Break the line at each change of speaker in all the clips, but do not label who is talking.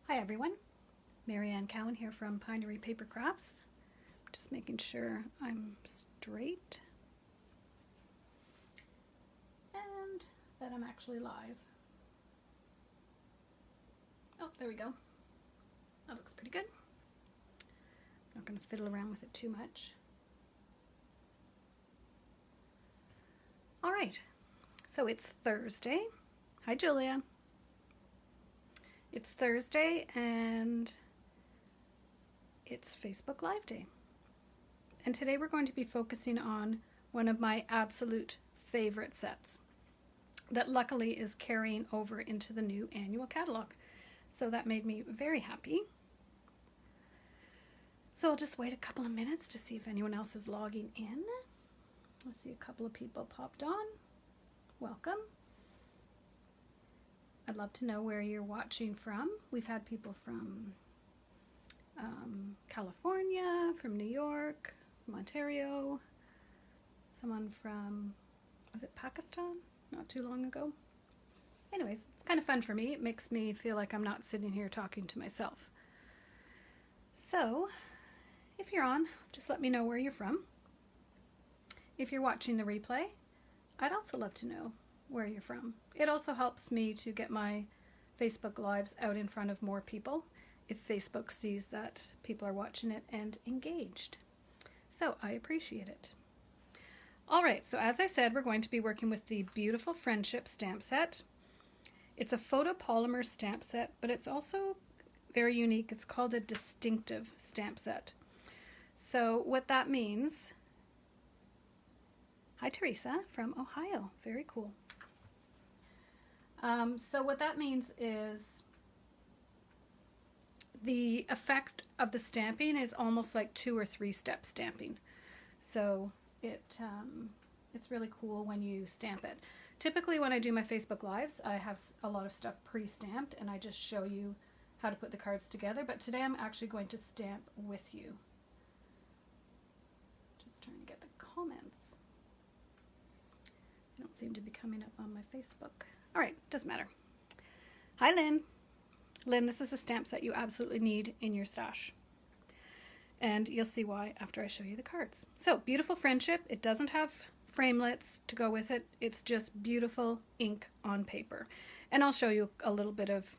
Hi everyone, Marianne Cowan here from Pinery Paper Crafts. Just making sure I'm straight and that I'm actually live. Oh, there we go. That looks pretty good. I'm not going to fiddle around with it too much. All right, so it's Thursday. Hi Julia. It's Thursday and it's Facebook Live Day. And today we're going to be focusing on one of my absolute favorite sets that luckily is carrying over into the new annual catalog. So that made me very happy. So I'll just wait a couple of minutes to see if anyone else is logging in. I see a couple of people popped on. Welcome. I'd love to know where you're watching from. We've had people from California, from New York, from Ontario, someone from, was it Pakistan? Not too long ago. Anyways, it's kind of fun for me. It makes me feel like I'm not sitting here talking to myself. So, if you're on, just let me know where you're from. If you're watching the replay, I'd also love to know where you're from. It also helps me to get my Facebook Lives out in front of more people if Facebook sees that people are watching it and engaged. So I appreciate it. All right, so as I said, we're going to be working with the beautiful Friendship stamp set. It's a photopolymer stamp set, but it's also very unique. It's called a distinctive stamp set. So what that means, hi Teresa from Ohio, very cool. So what that means is the effect of the stamping is almost like 2 or 3 step stamping. So it's really cool when you stamp it. Typically when I do my Facebook Lives, I have a lot of stuff pre-stamped and I just show you how to put the cards together, but today I'm actually going to stamp with you. Just trying to get the comments. They don't seem to be coming up on my Facebook. All right, doesn't matter. Hi, Lynn. Lynn, this is a stamp set you absolutely need in your stash. And you'll see why after I show you the cards. So, beautiful Friendship. It doesn't have framelits to go with it. It's just beautiful ink on paper. And I'll show you a little bit of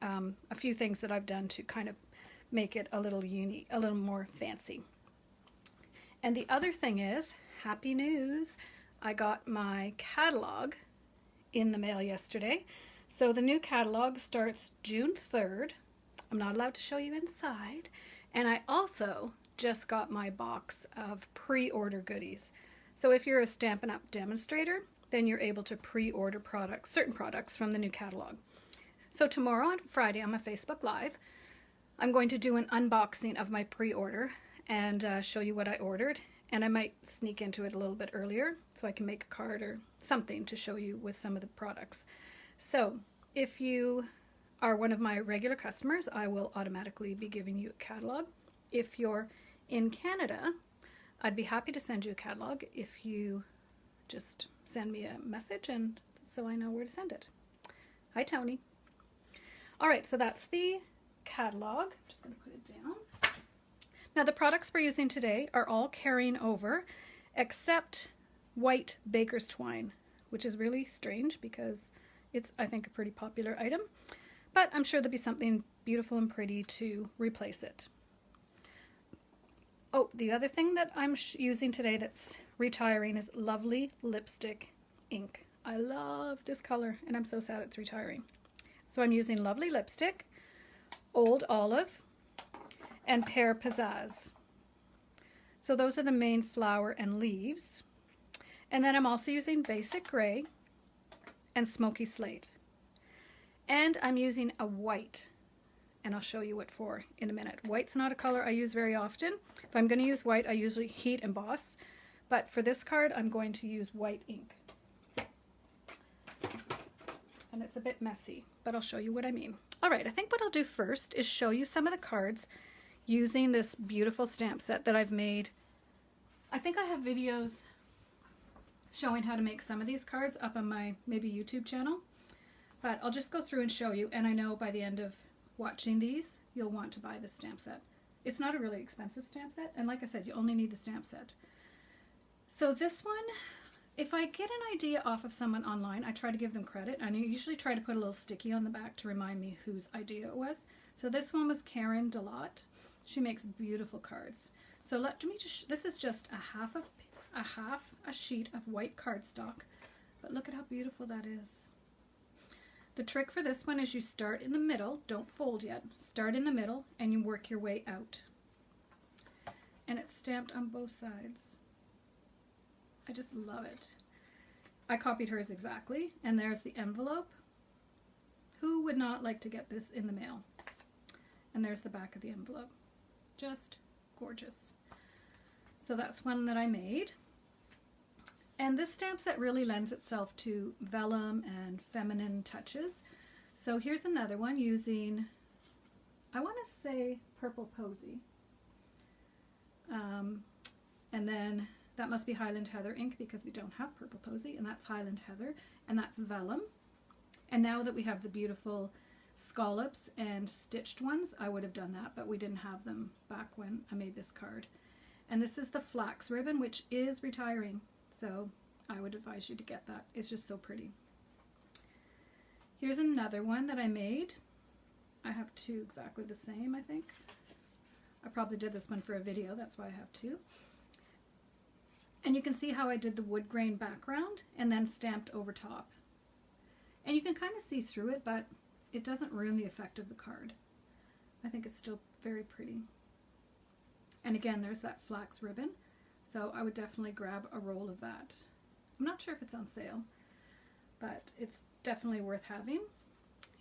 a few things that I've done to kind of make it a little unique, a little more fancy. And the other thing is, happy news, I got my catalog in the mail yesterday. So the new catalog starts June 3rd. I'm not allowed to show you inside. And I also just got my box of pre-order goodies. So if you're a Stampin' Up! Demonstrator, then you're able to pre-order products, certain products from the new catalog. So tomorrow on Friday on my Facebook Live, I'm going to do an unboxing of my pre-order and show you what I ordered. And I might sneak into it a little bit earlier so I can make a card or something to show you with some of the products. So if you are one of my regular customers, I will automatically be giving you a catalog. If you're in Canada, I'd be happy to send you a catalog if you just send me a message and so I know where to send it. Hi Tony. All right, so that's the catalog. I'm just going to put it down. Now the products we're using today are all carrying over except white baker's twine, which is really strange because it's, I think, a pretty popular item, but I'm sure there'll be something beautiful and pretty to replace it. Oh, the other thing that I'm using today that's retiring is Lovely Lipstick ink. I love this color and I'm so sad it's retiring. So I'm using Lovely Lipstick, Old Olive, and Pear Pizzazz. So those are the main flower and leaves. And then I'm also using Basic Gray and Smoky Slate. And I'm using a white, and I'll show you what for in a minute. White's not a color I use very often. If I'm going to use white, I usually heat emboss. But for this card, I'm going to use white ink. And it's a bit messy, but I'll show you what I mean. All right, I think what I'll do first is show you some of the cards using this beautiful stamp set that I've made. I think I have videos showing how to make some of these cards up on my maybe YouTube channel, but I'll just go through and show you, and I know by the end of watching these, you'll want to buy this stamp set. It's not a really expensive stamp set, and like I said, you only need the stamp set. So this one, if I get an idea off of someone online, I try to give them credit, and I usually try to put a little sticky on the back to remind me whose idea it was. So this one was Karen Delot. She makes beautiful cards. So let me just, this is just a half a sheet of white cardstock, but look at how beautiful that is. The trick for this one is you start in the middle, don't fold yet, start in the middle and you work your way out. And it's stamped on both sides. I just love it. I copied hers exactly, and there's the envelope. Who would not like to get this in the mail? And there's the back of the envelope. Just gorgeous. So that's one that I made. And this stamp set really lends itself to vellum and feminine touches. So here's another one using, I want to say Purple Posy. And then that must be Highland Heather ink because we don't have Purple Posy, and that's Highland Heather, and that's vellum. And now that we have the beautiful scallops and stitched ones, I would have done that, but we didn't have them back when I made this card. And this is the flax ribbon, which is retiring, so I would advise you to get that. It's just so pretty. Here's another one that I made. I have two exactly the same, I think. I probably did this one for a video, that's why I have two. And you can see how I did the wood grain background and then stamped over top. And you can kind of see through it, but it doesn't ruin the effect of the card. I think it's still very pretty. And again, there's that flax ribbon, so I would definitely grab a roll of that. I'm not sure if it's on sale, but it's definitely worth having.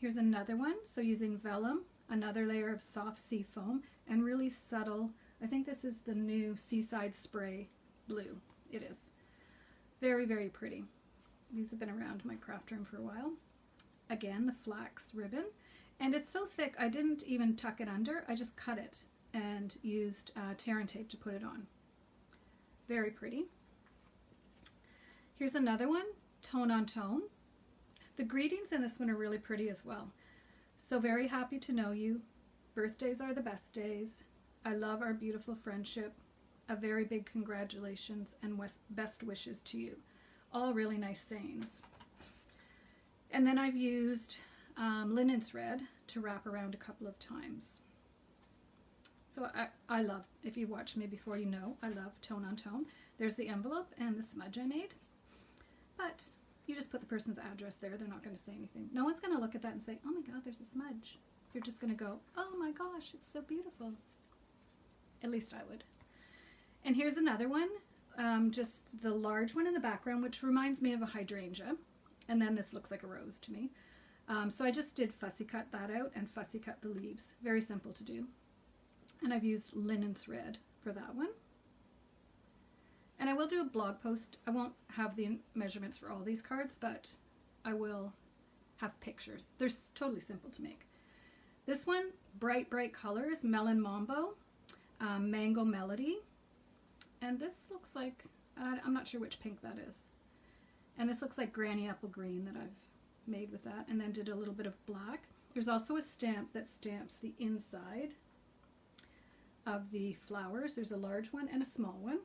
Here's another one, so using vellum, another layer of soft sea foam, and really subtle, I think this is the new Seaside Spray blue. It is. Very, very pretty. These have been around my craft room for a while. Again, the flax ribbon, and it's so thick I didn't even tuck it under, I just cut it and used tear and tape to put it on. Very pretty. Here's another one, tone on tone. The greetings in this one are really pretty as well. So very happy to know you. Birthdays are the best days. I love our beautiful friendship. A very big congratulations and best wishes to you. All really nice sayings. And then I've used linen thread to wrap around a couple of times. So I love, if you watched me before, you know I love tone on tone. There's the envelope and the smudge I made. But you just put the person's address there. They're not going to say anything. No one's going to look at that and say, oh my God, there's a smudge. They're just going to go, oh my gosh, it's so beautiful. At least I would. And here's another one, just the large one in the background, which reminds me of a hydrangea. And then this looks like a rose to me. So I just did fussy cut that out and fussy cut the leaves. Very simple to do. And I've used linen thread for that one. And I will do a blog post. I won't have the measurements for all these cards, but I will have pictures. They're totally simple to make. This one, bright, bright colors, Melon Mambo, Mango Melody. And this looks like, I'm not sure which pink that is. And this looks like Granny Apple Green that I've made with that, and then did a little bit of black. There's also a stamp that stamps the inside of the flowers. There's a large one and a small one.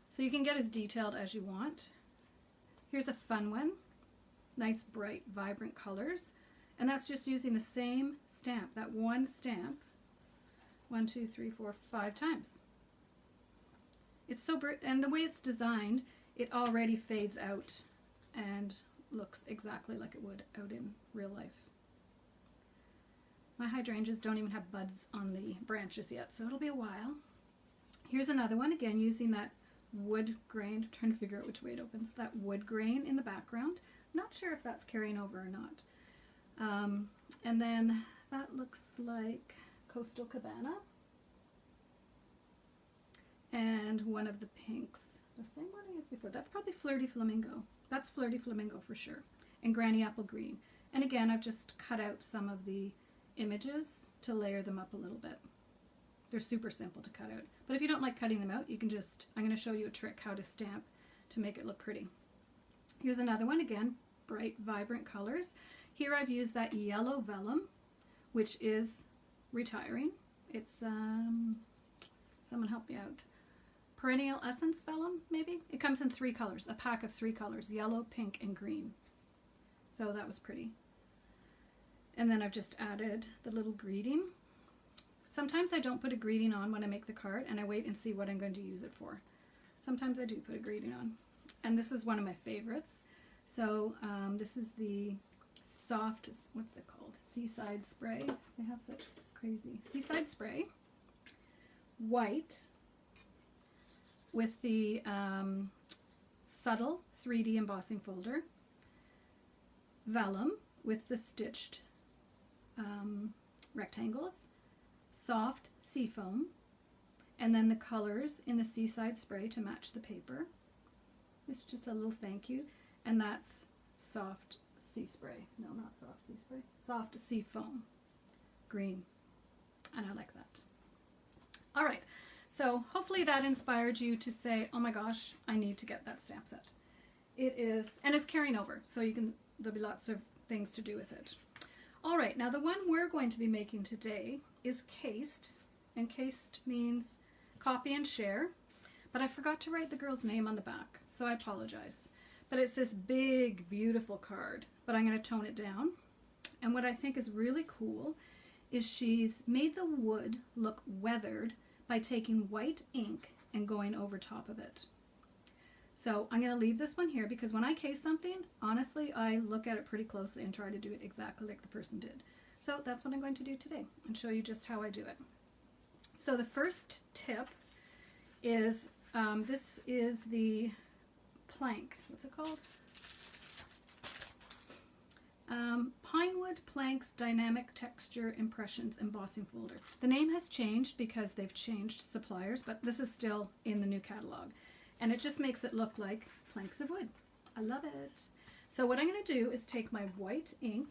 So you can get as detailed as you want. Here's a fun one. Nice, bright, vibrant colors. And that's just using the same stamp, that one stamp, 1, 2, 3, 4, 5 times. It's so bright, and the way it's designed, it already fades out and looks exactly like it would out in real life. My hydrangeas don't even have buds on the branches yet, so it'll be a while. Here's another one, again using that wood grain. I'm trying to figure out which way it opens. That wood grain in the background. Not sure if that's carrying over or not. And then that looks like Coastal Cabana. And one of the pinks. The same one I used before. That's probably Flirty Flamingo. That's Flirty Flamingo for sure. And Granny Apple Green. And again, I've just cut out some of the images to layer them up a little bit. They're super simple to cut out. But if you don't like cutting them out, you can just, I'm going to show you a trick how to stamp to make it look pretty. Here's another one, again, bright, vibrant colors. Here I've used that yellow vellum which is retiring. It's, someone help me out. Perennial Essence Vellum, maybe? It comes in 3 colors, a pack of 3 colors, yellow, pink, and green. So that was pretty. And then I've just added the little greeting. Sometimes I don't put a greeting on when I make the card, and I wait and see what I'm going to use it for. Sometimes I do put a greeting on. And this is one of my favorites. So this is the soft, what's it called? Seaside Spray. They have such crazy. Seaside Spray. White with the subtle 3D embossing folder. Vellum with the stitched rectangles. Soft seafoam. And then the colors in the Seaside Spray to match the paper. It's just a little thank you. And that's soft sea spray. No, not soft sea spray. Soft sea foam. Green. And I like that. All right. So hopefully that inspired you to say, oh my gosh, I need to get that stamp set. It is, and it's carrying over. So there'll be lots of things to do with it. All right. Now the one we're going to be making today is cased. And cased means copy and share. But I forgot to write the girl's name on the back. So I apologize. But it's this big, beautiful card, but I'm going to tone it down. And what I think is really cool is she's made the wood look weathered by taking white ink and going over top of it. So I'm going to leave this one here because when I case something, honestly, I look at it pretty closely and try to do it exactly like the person did. So that's what I'm going to do today and show you just how I do it. So the first tip is, this is the plank. What's it called? Pinewood Planks Dynamic Texture Impressions Embossing Folder. The name has changed because they've changed suppliers, but this is still in the new catalog. And it just makes it look like planks of wood. I love it. So what I'm going to do is take my white ink.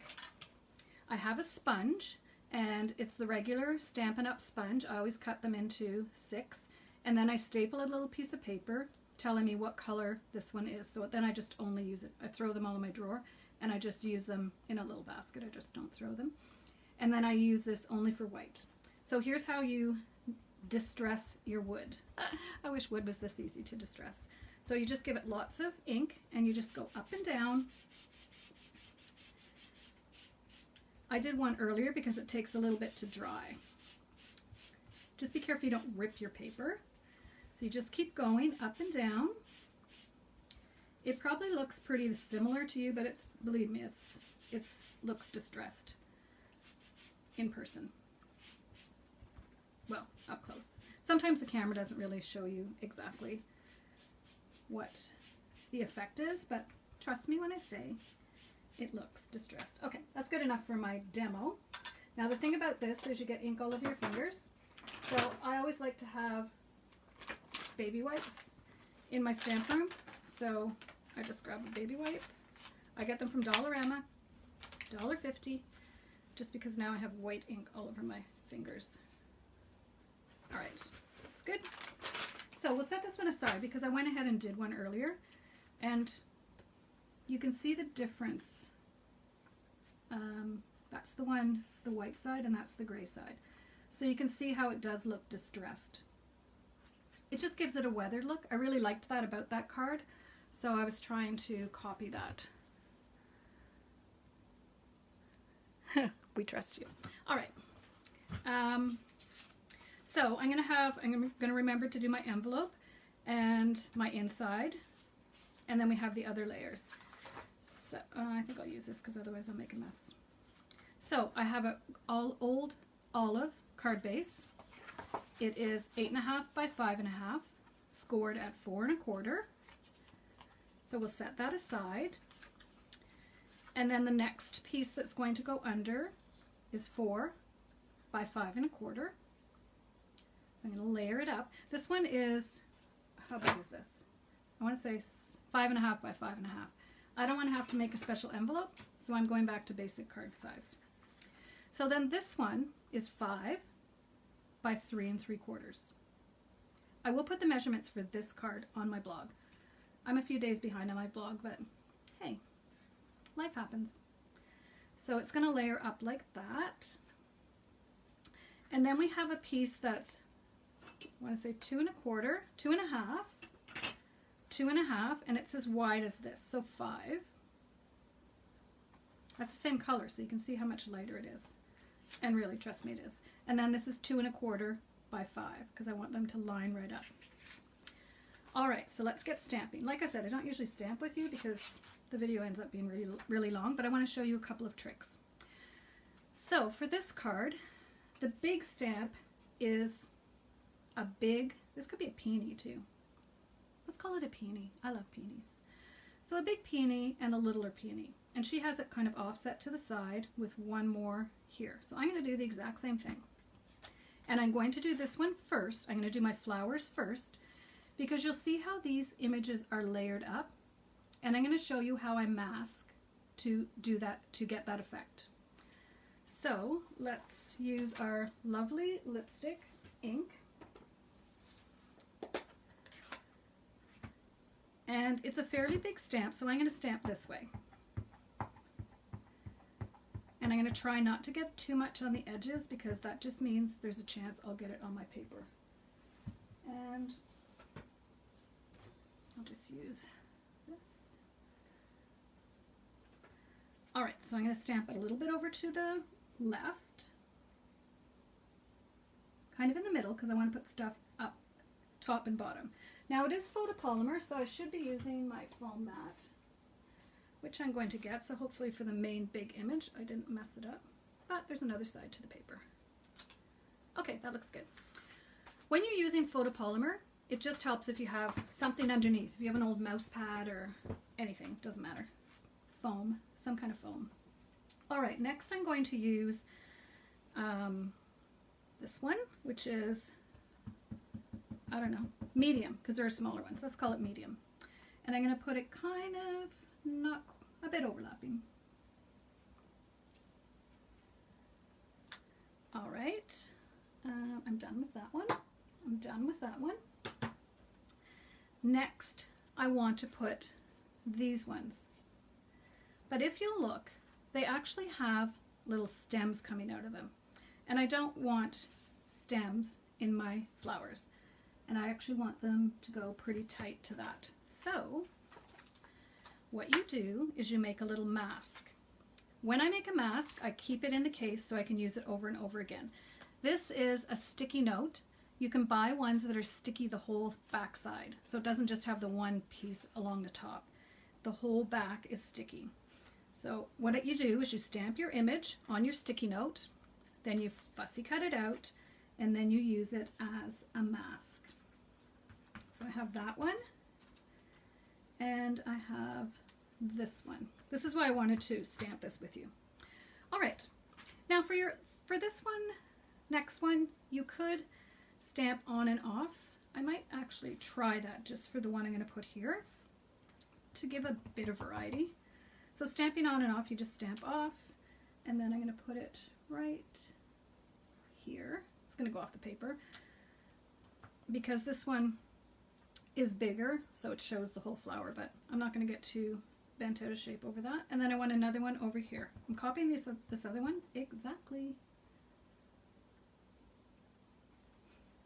I have a sponge, and it's the regular Stampin' Up! Sponge. I always cut them into 6. And then I staple a little piece of paper telling me what color this one is. So then I just only use it. I throw them all in my drawer and I just use them in a little basket. I just don't throw them. And then I use this only for white. So here's how you distress your wood. I wish wood was this easy to distress. So you just give it lots of ink and you just go up and down. I did one earlier because it takes a little bit to dry. Just be careful you don't rip your paper. So you just keep going up and down. It probably looks pretty similar to you, but it's, believe me, it looks distressed in person. Well, up close. Sometimes the camera doesn't really show you exactly what the effect is, but trust me when I say it looks distressed. Okay, that's good enough for my demo. Now the thing about this is you get ink all over your fingers. So I always like to have baby wipes in my stamp room. So I just grab a baby wipe. I get them from Dollarama, $1.50, just because now I have white ink all over my fingers. All right, that's good. So we'll set this one aside because I went ahead and did one earlier, and you can see the difference. That's the one, the white side, and that's the gray side. So you can see how it does look distressed. It just gives it a weathered look. I really liked that about that card, so I was trying to copy that. We trust you. All right. So I'm going to remember to do my envelope and my inside, and then we have the other layers. So I think I'll use this because otherwise I'll make a mess. So I have a old olive card base. It is 8.5 by 5.5, scored at 4 1/4. So we'll set that aside. And then the next piece that's going to go under is 4 by 5 1/4. So I'm going to layer it up. This one is, how big is this? I want to say 5.5 by 5.5. I don't want to have to make a special envelope, so I'm going back to basic card size. So then this one is 5 by 3 3/4. I will put the measurements for this card on my blog. I'm a few days behind on my blog, but hey, life happens. So it's going to layer up like that. And then we have a piece that's, I want to say 2 1/4, 2 1/2, 2 1/2, and it's as wide as this, so 5. That's the same color, so you can see how much lighter it is. And really, trust me, it is. And then this is 2 1/4 by 5, because I want them to line right up. All right, so let's get stamping. Like I said, I don't usually stamp with you because the video ends up being really, really long, but I want to show you a couple of tricks. So for this card, the big stamp is a big, this could be a peony too. Let's call it a peony. I love peonies. So a big peony and a littler peony. And she has it kind of offset to the side with one more here. So I'm going to do the exact same thing. And I'm going to do this one first. I'm going to do my flowers first because you'll see how these images are layered up. And I'm going to show you how I mask to do that, to get that effect. So let's use our lovely lipstick ink. And it's a fairly big stamp, so I'm going to stamp this way. And I'm going to try not to get too much on the edges because that just means there's a chance I'll get it on my paper. And I'll just use this. All right, so I'm going to stamp it a little bit over to the left, kind of in the middle because I want to put stuff up top and bottom. Now it is photopolymer, so I should be using my foam mat, which I'm going to get, so hopefully for the main big image I didn't mess it up. But there's another side to the paper. Okay, that looks good. When you're using photopolymer, it just helps if you have something underneath. If you have an old mouse pad or anything, doesn't matter. Foam, some kind of foam. All right, next I'm going to use this one, which is, I don't know, medium, because there are smaller ones. Let's call it medium. And I'm going to put it kind of, not a bit overlapping. All right, I'm done with that one. I'm done with that one. Next, I want to put these ones. But if you look, they actually have little stems coming out of them. And I don't want stems in my flowers. And I actually want them to go pretty tight to that. So what you do is you make a little mask. When I make a mask, I keep it in the case so I can use it over and over again. This is a sticky note. You can buy ones that are sticky the whole back side, so it doesn't just have the one piece along the top. The whole back is sticky. So what you do is you stamp your image on your sticky note, then you fussy cut it out, and then you use it as a mask. So I have that one, and I have this one. This is why I wanted to stamp this with you. All right, now for this one, next one, you could stamp on and off. I might actually try that just for the one I'm going to put here to give a bit of variety. So stamping on and off, you just stamp off, and then I'm going to put it right here. It's going to go off the paper because this one is bigger, so it shows the whole flower, but I'm not going to get too bent out of shape over that. And then I want another one over here. I'm copying this other one exactly.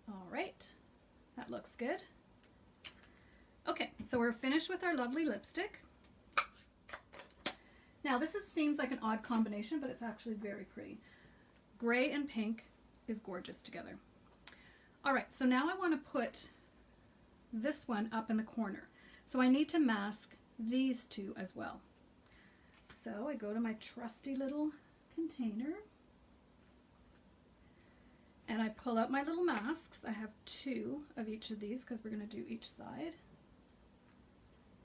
All right, that looks good. Okay, so we're finished with our lovely lipstick. Now this seems like an odd combination, but it's actually very pretty. Gray and pink is gorgeous together. All right, so now I want to put this one up in the corner. So I need to mask these two as well. So I go to my trusty little container and I pull out my little masks. I have 2 of each of these because we're going to do each side.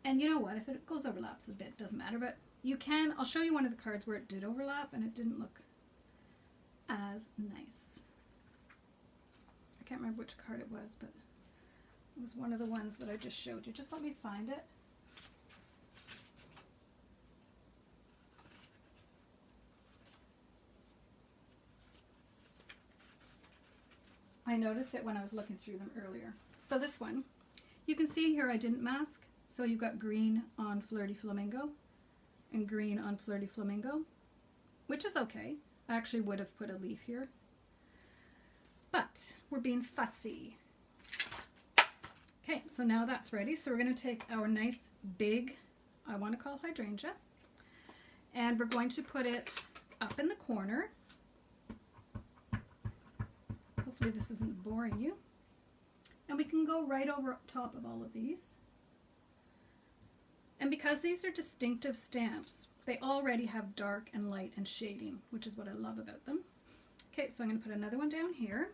And you know what, if it goes overlaps a bit, it doesn't matter, but you can, I'll show you one of the cards where it did overlap and it didn't look as nice. I can't remember which card it was, but it was one of the ones that I just showed you. Just let me find it. I noticed it when I was looking through them earlier. So this one, you can see here I didn't mask. So you've got green on Flirty Flamingo and green on Flirty Flamingo, which is okay. I actually would have put a leaf here. but we're being fussy. Okay, so now that's ready. So we're going to take our nice big, I want to call hydrangea, and we're going to put it up in the corner. Hopefully this isn't boring you. And we can go right over top of all of these. And because these are distinctive stamps, they already have dark and light and shading, which is what I love about them. Okay, so I'm going to put another one down here.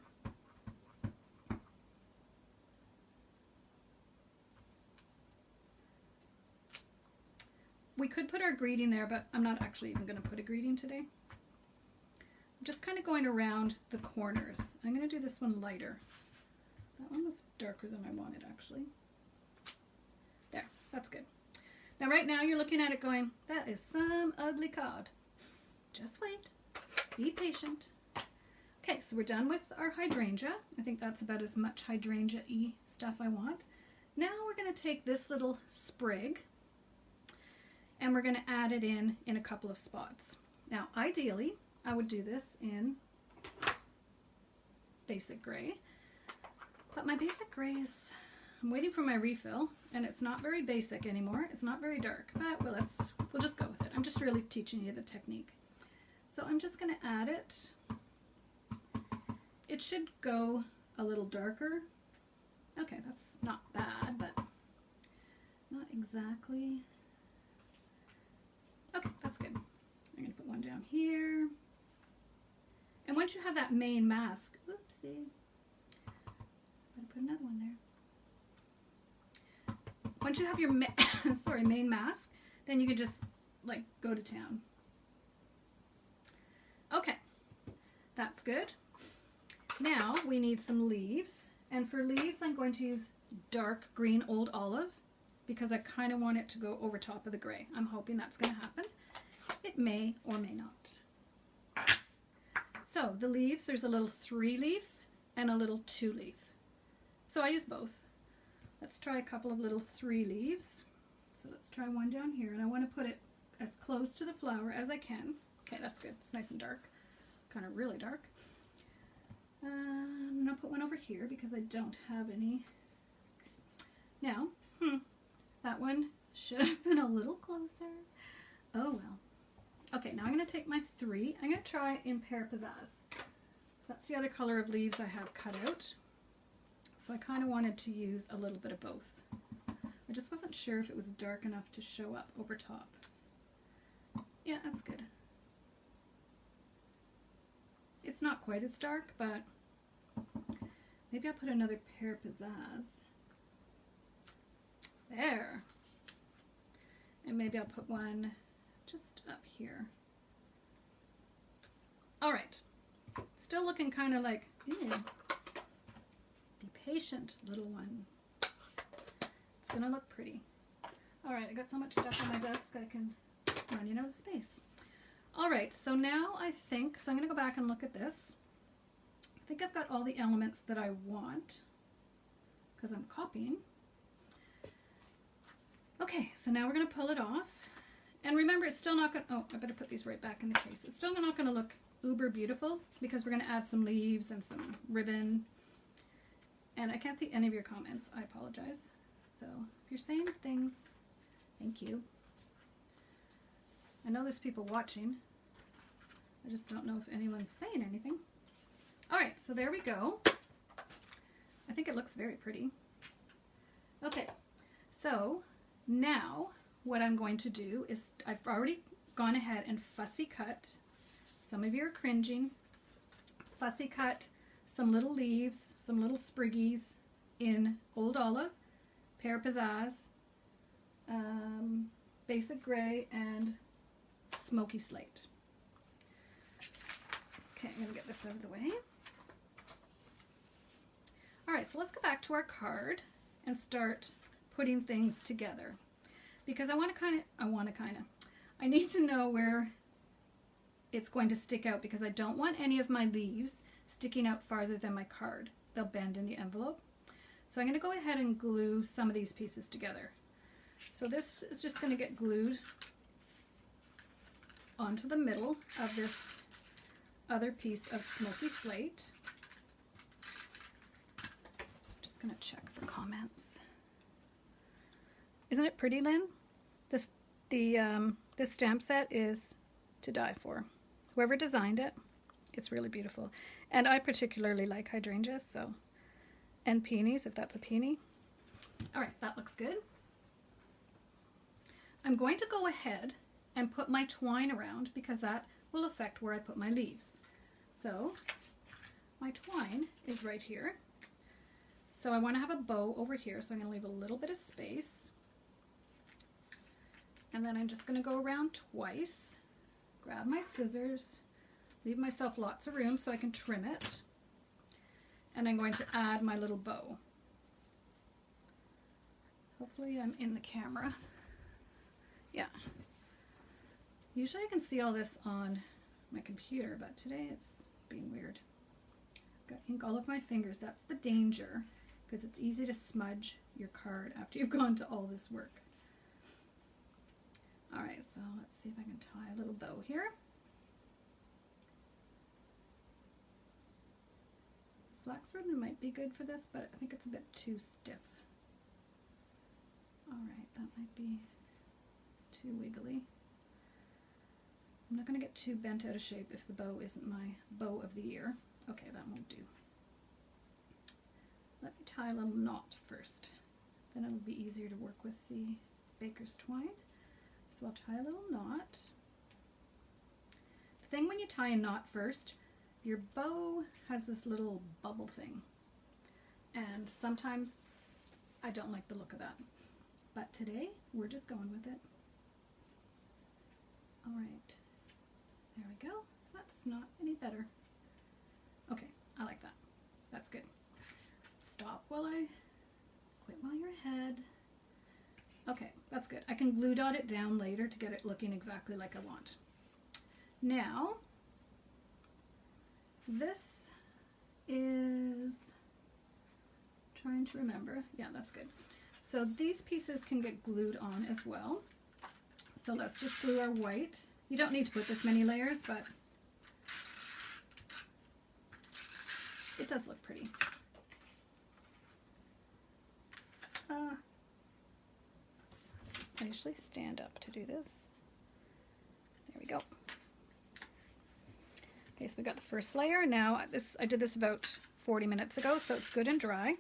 We could put our greeting there, but I'm not actually even going to put a greeting today. I'm just kind of going around the corners. I'm going to do this one lighter. That one was darker than I wanted, actually. There, that's good. Now right now you're looking at it going, that is some ugly card. Just wait. Be patient. Okay, so we're done with our hydrangea. I think that's about as much hydrangea-y stuff I want. Now we're going to take this little sprig and we're going to add it in a couple of spots. Now ideally I would do this in basic gray, but my basic gray is, I'm waiting for my refill, and it's not very basic anymore. It's not very dark, but we'll just go with it. I'm just really teaching you the technique. So I'm just going to add it. It should go a little darker. Okay, that's not bad, but not exactly. Okay, that's good. I'm going to put one down here. And once you have that main mask, oopsie, I'm going to put another one there. Once you have your main mask, then you can just like go to town. Okay, that's good. Now we need some leaves, and for leaves I'm going to use dark green old olive because I kind of want it to go over top of the gray. I'm hoping that's going to happen. It may or may not. So the leaves, there's a little 3-leaf and a little 2-leaf. So I use both. Let's try a couple of little 3 leaves. So let's try one down here, and I want to put it as close to the flower as I can. Okay, that's good. It's nice and dark. It's kind of really dark. I'm going to put one over here because I don't have any. Now, that one should have been a little closer. Oh well. Okay, now I'm going to take my 3. I'm going to try in Pear Pizzazz. That's the other color of leaves I have cut out. So I kind of wanted to use a little bit of both. I just wasn't sure if it was dark enough to show up over top. Yeah, that's good. It's not quite as dark, but maybe I'll put another Pear Pizzazz. There. And maybe I'll put one just up here. All right. Still looking kind of like, ew. Be patient, little one. It's gonna look pretty. All right, I got so much stuff on my desk I'm running out of space. All right, so now I think, so I'm gonna go back and look at this. I think I've got all the elements that I want because I'm copying. Okay, so now we're gonna pull it off. And remember, it's still not gonna, oh, I better put these right back in the case. It's still not gonna look uber beautiful because we're gonna add some leaves and some ribbon. And I can't see any of your comments. I apologize. So if you're saying things, thank you. I know there's people watching. I just don't know if anyone's saying anything. All right, so there we go. I think it looks very pretty. Okay, so now what I'm going to do is, I've already gone ahead and fussy cut. Some of you are cringing. Fussy cut some little leaves, some little spriggies in Old Olive, Pear Pizzazz, Basic Gray, and Smoky Slate. Okay, I'm going to get this out of the way. All right, so let's go back to our card and start putting things together. Because I need to know where it's going to stick out because I don't want any of my leaves sticking out farther than my card. They'll bend in the envelope. So I'm going to go ahead and glue some of these pieces together. So this is just going to get glued onto the middle of this other piece of Smoky Slate. gonna check for comments. Isn't it pretty, Lynn? This stamp set is to die for. Whoever designed it, it's really beautiful. And I particularly like hydrangeas, so, and peonies, if that's a peony. All right, that looks good. I'm going to go ahead and put my twine around because that will affect where I put my leaves. So my twine is right here. So I want to have a bow over here, so I'm going to leave a little bit of space. And then I'm just going to go around twice, grab my scissors, leave myself lots of room so I can trim it. And I'm going to add my little bow. Hopefully I'm in the camera. Yeah. Usually I can see all this on my computer, but today it's being weird. I've got ink all over my fingers. That's the danger, because it's easy to smudge your card after you've gone to all this work. All right, so let's see if I can tie a little bow here. Flax ribbon might be good for this, but I think it's a bit too stiff. All right, that might be too wiggly. I'm not going to get too bent out of shape if the bow isn't my bow of the year. Okay, that won't do. Let me tie a little knot first. Then it'll be easier to work with the baker's twine. So I'll tie a little knot. The thing when you tie a knot first, your bow has this little bubble thing. And sometimes I don't like the look of that. But today, we're just going with it. All right, there we go. That's not any better. Okay, I like that. That's good. Stop while I quit while you're ahead. Okay, that's good. I can glue dot it down later to get it looking exactly like I want. Now, this is, trying to remember. Yeah, that's good. So these pieces can get glued on as well. So let's just glue our white. You don't need to put this many layers, but it does look pretty. I usually stand up to do this. There we go. Okay, so we got the first layer. Now I did this about 40 minutes ago, so it's good and dry.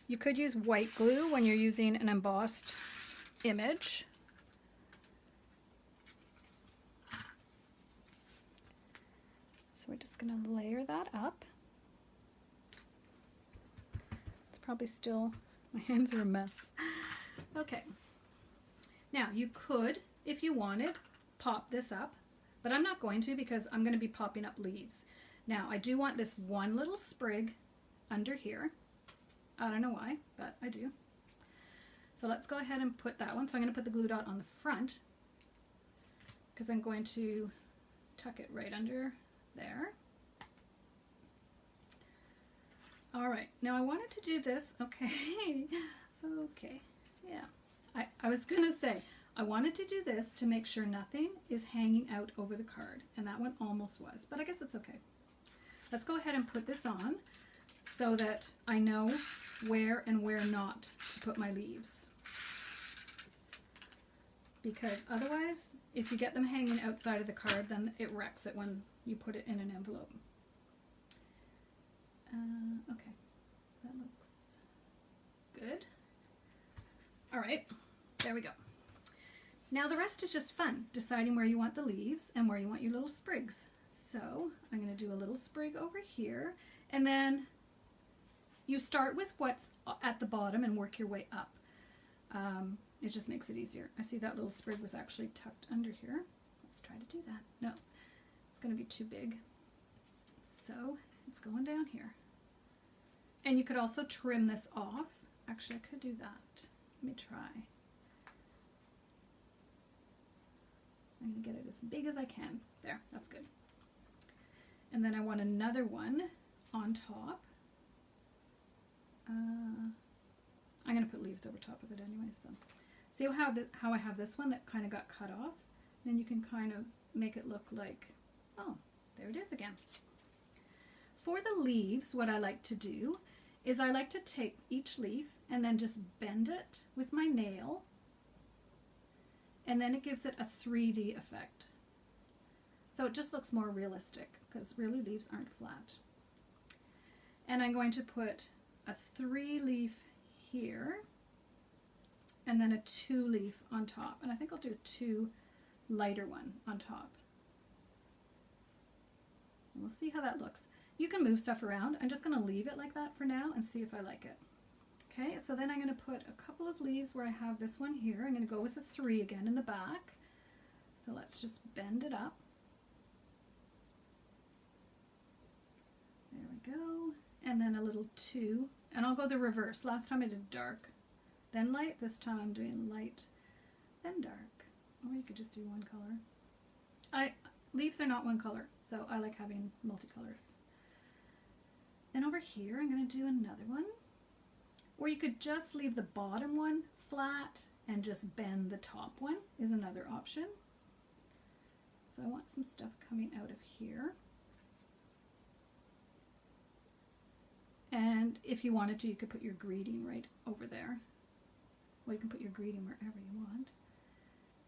You could use white glue when you're using an embossed image. So we're just going to layer that up. It's probably still, my hands are a mess. Okay. Now you could, if you wanted, pop this up, but I'm not going to because I'm going to be popping up leaves. Now I do want this one little sprig under here. I don't know why, but I do. So let's go ahead and put that one. So I'm going to put the glue dot on the front because I'm going to tuck it right under there. All right, now I wanted to do this. Okay, okay, yeah. I was going to say, I wanted to do this to make sure nothing is hanging out over the card, and that one almost was, but I guess it's okay. Let's go ahead and put this on so that I know where and where not to put my leaves. Because otherwise, if you get them hanging outside of the card, then it wrecks it when you put it in an envelope. Okay, that looks good. All right, there we go. Now the rest is just fun, deciding where you want the leaves and where you want your little sprigs. So I'm going to do a little sprig over here, and then you start with what's at the bottom and work your way up. It just makes it easier. I see that little sprig was actually tucked under here. Let's try to do that. No, it's going to be too big. So it's going down here. And you could also trim this off. Actually, I could do that. Let me try. I'm going to get it as big as I can. There, that's good. And then I want another one on top. I'm going to put leaves over top of it anyway. So see how I have this one that kind of got cut off? Then you can kind of make it look like, oh, there it is again. For the leaves, what I like to do is I like to take each leaf and then just bend it with my nail, and then it gives it a 3D effect. So it just looks more realistic, because really leaves aren't flat. And I'm going to put a 3-leaf here, and then a 2-leaf on top. And I think I'll do a 2 lighter one on top. And we'll see how that looks. You can move stuff around. I'm just going to leave it like that for now and see if I like it. Okay, so then I'm going to put a couple of leaves where I have this one here. I'm going to go with a 3 again in the back. So let's just bend it up. There we go. And then a little 2. And I'll go the reverse. Last time I did dark, then light. This time I'm doing light, then dark. Or you could just do one color. Leaves are not one color, so I like having multicolors. Then over here, I'm going to do another one. Or you could just leave the bottom one flat and just bend the top one is another option. So I want some stuff coming out of here. And if you wanted to, you could put your greeting right over there. Well, you can put your greeting wherever you want,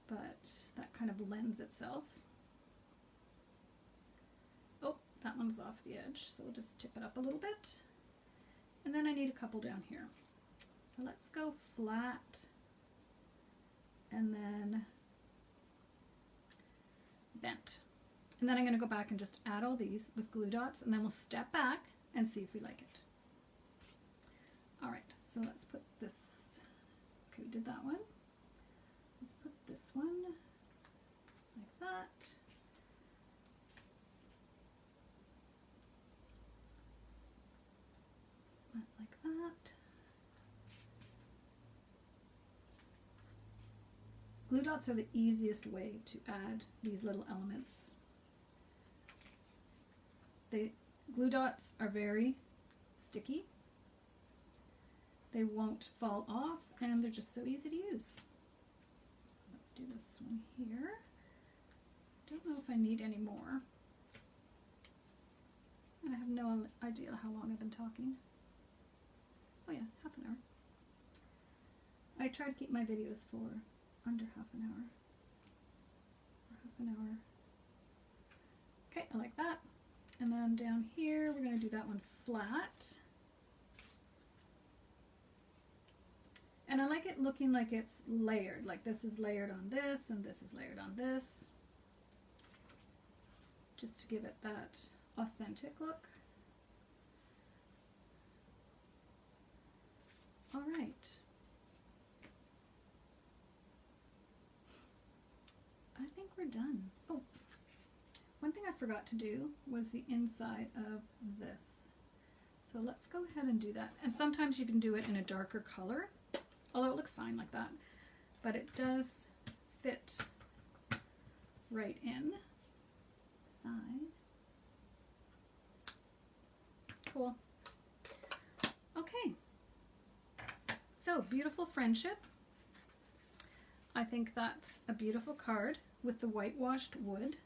but that kind of lends itself. Oh, that one's off the edge, so we'll just tip it up a little bit. And then I need a couple down here. So let's go flat, and then bent. And then I'm going to go back and just add all these with glue dots, and then we'll step back and see if we like it. All right, so let's put this, okay, we did that one. Let's put this one like that. Like that. Glue dots are the easiest way to add these little elements. Glue dots are very sticky. They won't fall off, and they're just so easy to use. Let's do this one here. Don't know if I need any more. And I have no idea how long I've been talking. Oh yeah, half an hour. I try to keep my videos for under half an hour. Or half an hour. Okay, I like that. And then down here, we're going to do that one flat. And I like it looking like it's layered, like this is layered on this and this is layered on this, just to give it that authentic look. All right. I think we're done. Oh, one thing I forgot to do was the inside of this. So let's go ahead and do that. And sometimes you can do it in a darker color, although it looks fine like that, but it does fit right in. Side. Cool. Okay. So, beautiful friendship. I think that's a beautiful card with the whitewashed wood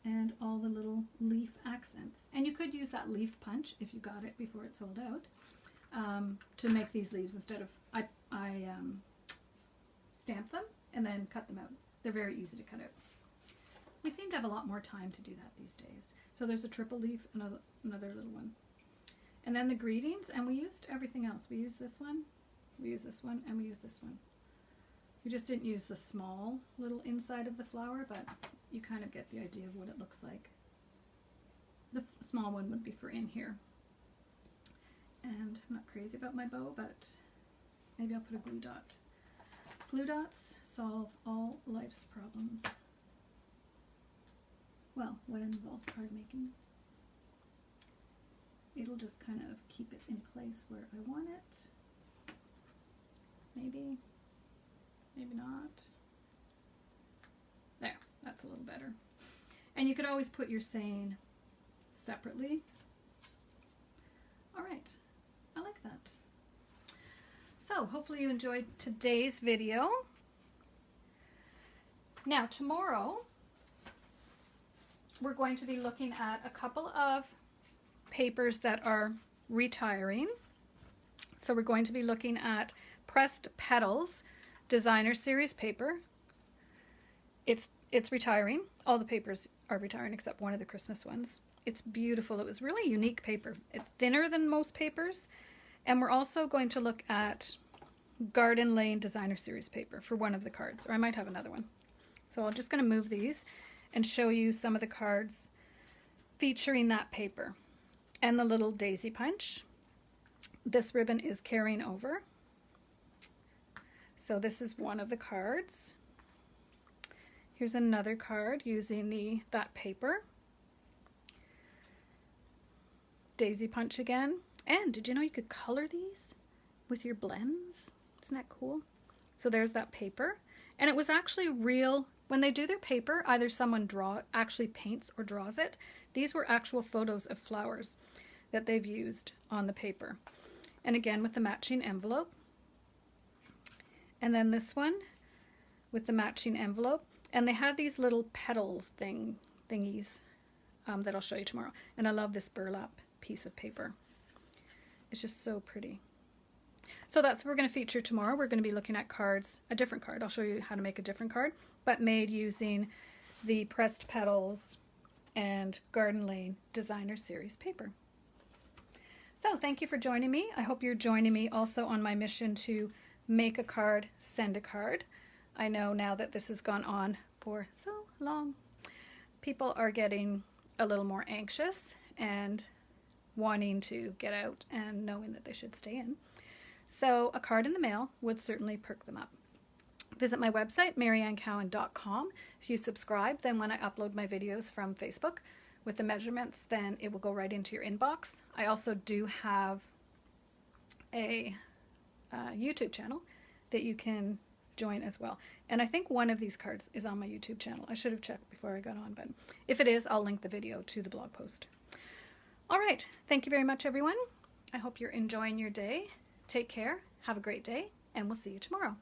and all the little leaf accents. And you could use that leaf punch if you got it before it sold out. To make these leaves instead of, I stamp them and then cut them out. They're very easy to cut out. We seem to have a lot more time to do that these days. So there's a triple leaf, another little one. And then the greetings, and we used everything else. We used this one, we used this one, and we used this one. We just didn't use the small little inside of the flower, but you kind of get the idea of what it looks like. The small one would be for in here. And I'm not crazy about my bow, but maybe I'll put a glue dot. Glue dots solve all life's problems. Well, what involves card making. It'll just kind of keep it in place where I want it. Maybe, maybe not. There, that's a little better. And you could always put your saying separately. All right, I like that. So hopefully you enjoyed today's video. Now tomorrow, we're going to be looking at a couple of papers that are retiring. So we're going to be looking at Pressed Petals Designer Series paper. It's retiring. All the papers are retiring except one of the Christmas ones. It's beautiful. It was really unique paper. It's thinner than most papers. And we're also going to look at Garden Lane Designer Series paper for one of the cards, or I might have another one. So I'm just going to move these and show you some of the cards featuring that paper. And the little daisy punch. This ribbon is carrying over. So this is one of the cards. Here's another card using that paper. Daisy punch again. And did you know you could color these with your blends? Isn't that cool? So there's that paper. And it was actually real. When they do their paper, either someone actually paints or draws it. These were actual photos of flowers that they've used on the paper. And again with the matching envelope. And then this one with the matching envelope. And they had these little petal thingies that I'll show you tomorrow. And I love this burlap piece of paper. It's just so pretty. So that's what we're going to feature tomorrow. We're going to be looking at cards, a different card. I'll show you how to make a different card, but made using the Pressed Petals and Garden Lane Designer Series paper. So thank you for joining me. I hope you're joining me also on my mission to make a card, send a card. I know now that this has gone on for so long, people are getting a little more anxious and wanting to get out and knowing that they should stay in. So a card in the mail would certainly perk them up. Visit my website, mariannecowan.com. If you subscribe, then when I upload my videos from Facebook with the measurements, then it will go right into your inbox. I also do have a YouTube channel that you can join as well. And I think one of these cards is on my YouTube channel. I should have checked before I got on, but if it is, I'll link the video to the blog post. All right. Thank you very much, everyone. I hope you're enjoying your day. Take care. Have a great day, and we'll see you tomorrow.